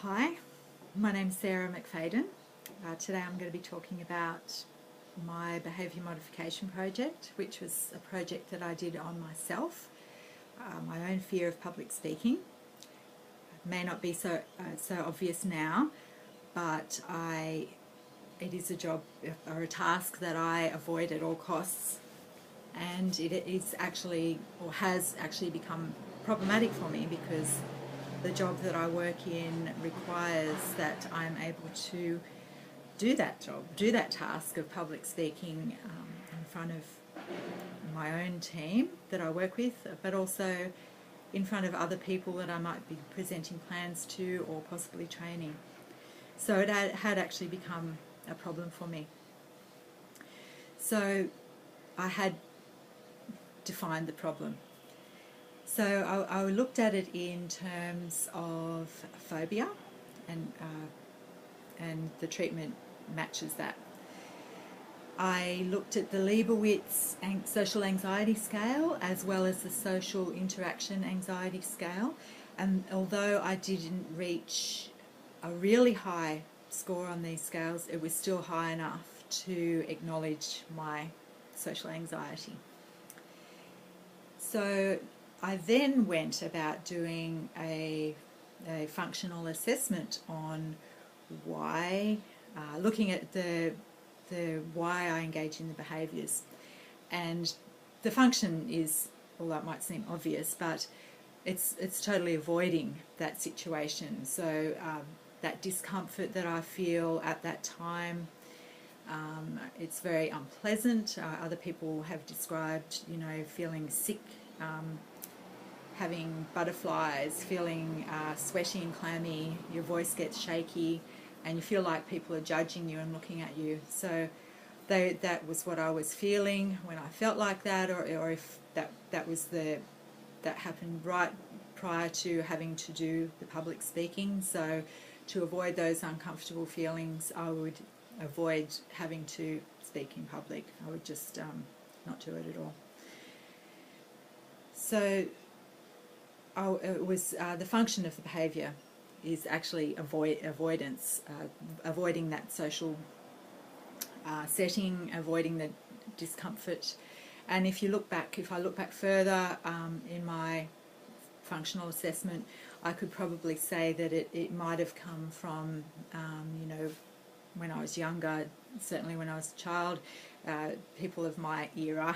Hi, my name's Sarah McFadden. Today I'm going to be talking about my behaviour modification project, which was a project that I did on myself, my own fear of public speaking. It may not be so obvious now, but it is a job or a task that I avoid at all costs, and it is actually, or has actually become problematic for me because the job that I work in requires that I'm able to do that job, do that task of public speaking in front of my own team that I work with, but also in front of other people that I might be presenting plans to or possibly training. So it had actually become a problem for me. So I had defined the problem. So I looked at it in terms of phobia, and the treatment matches that. I looked at the Leibowitz social anxiety scale as well as the social interaction anxiety scale, and although I didn't reach a really high score on these scales, it was still high enough to acknowledge my social anxiety. So I then went about doing a functional assessment on why, looking at the why I engage in the behaviours. And the function is, although it might seem obvious, but it's totally avoiding that situation. So that discomfort that I feel at that time, it's very unpleasant. Other people have described, feeling sick, having butterflies, feeling sweaty and clammy, your voice gets shaky, and you feel like people are judging you and looking at you. So that was what I was feeling when I felt like that, or if that happened right prior to having to do the public speaking. So to avoid those uncomfortable feelings, I would avoid having to speak in public. I would just not do it at all. So it was the function of the behaviour is actually avoidance, avoiding that social setting, avoiding the discomfort. And if I look back further in my functional assessment, I could probably say that it might have come from, when I was younger, certainly when I was a child. People of my era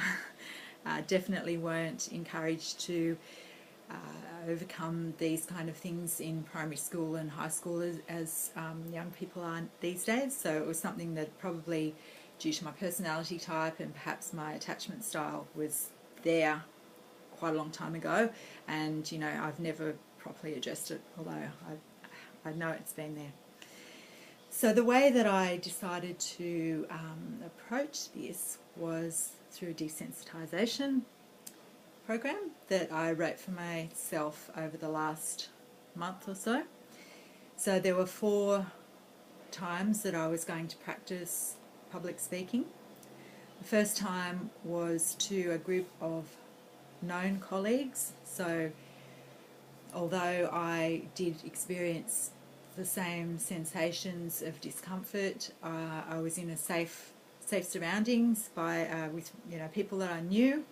definitely weren't encouraged to overcome these kind of things in primary school and high school as young people are these days. So it was something that probably, due to my personality type and perhaps my attachment style, was there quite a long time ago, and I've never properly addressed it, although I know it's been there. So the way that I decided to approach this was through a desensitisation program that I wrote for myself over the last month or so. So there were 4 times that I was going to practice public speaking. The first time was to a group of known colleagues. So although I did experience the same sensations of discomfort, I was in a safe surroundings with people that I knew.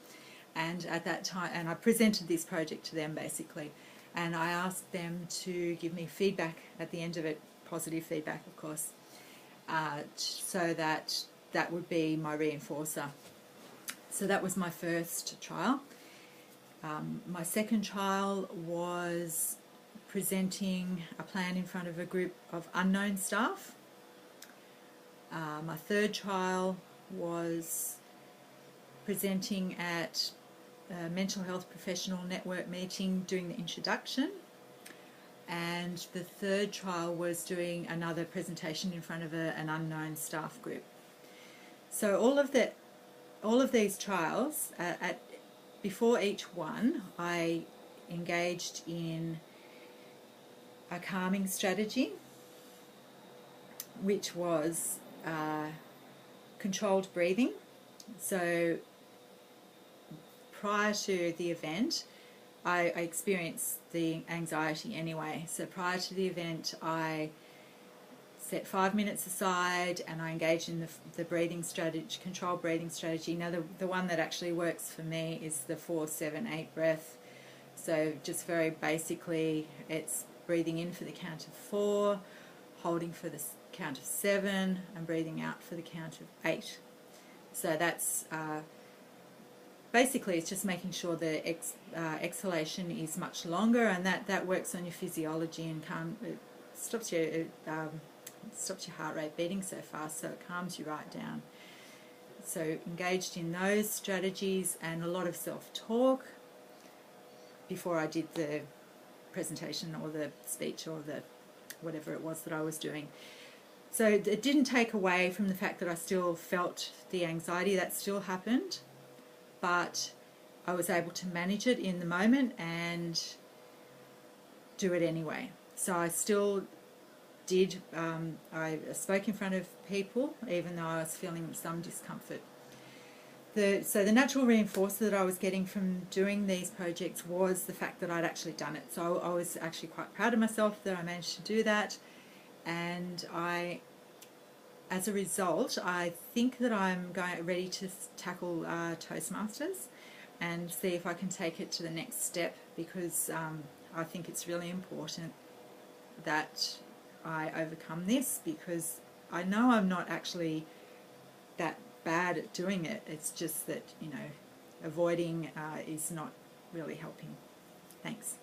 And at that time, and I presented this project to them basically, and I asked them to give me feedback at the end of it, positive feedback of course, so that would be my reinforcer. So that was my first trial. My second trial was presenting a plan in front of a group of unknown staff. My third trial was presenting at a mental health professional network meeting, doing the introduction, and the third trial was doing another presentation in front of an unknown staff group. So all of these trials, before each one, I engaged in a calming strategy, which was controlled breathing. So prior to the event, I experienced the anxiety anyway. So prior to the event, I set 5 minutes aside and I engaged in the breathing strategy, controlled breathing strategy. Now the one that actually works for me is the 4-7-8 breath. So just very basically, it's breathing in for the count of 4, holding for the count of 7, and breathing out for the count of 8. So that's basically, it's just making sure the exhalation is much longer, and that works on your physiology and it stops your heart rate beating so fast, so it calms you right down. So engaged in those strategies and a lot of self-talk before I did the presentation or the speech or the whatever it was that I was doing. So it didn't take away from the fact that I still felt the anxiety. That still happened, but I was able to manage it in the moment and do it anyway. So I still did, I spoke in front of people even though I was feeling some discomfort. So the natural reinforcer that I was getting from doing these projects was the fact that I'd actually done it. So I was actually quite proud of myself that I managed to do that, and as a result, I think that I'm ready to tackle Toastmasters and see if I can take it to the next step, because I think it's really important that I overcome this, because I know I'm not actually that bad at doing it. It's just that, avoiding is not really helping. Thanks.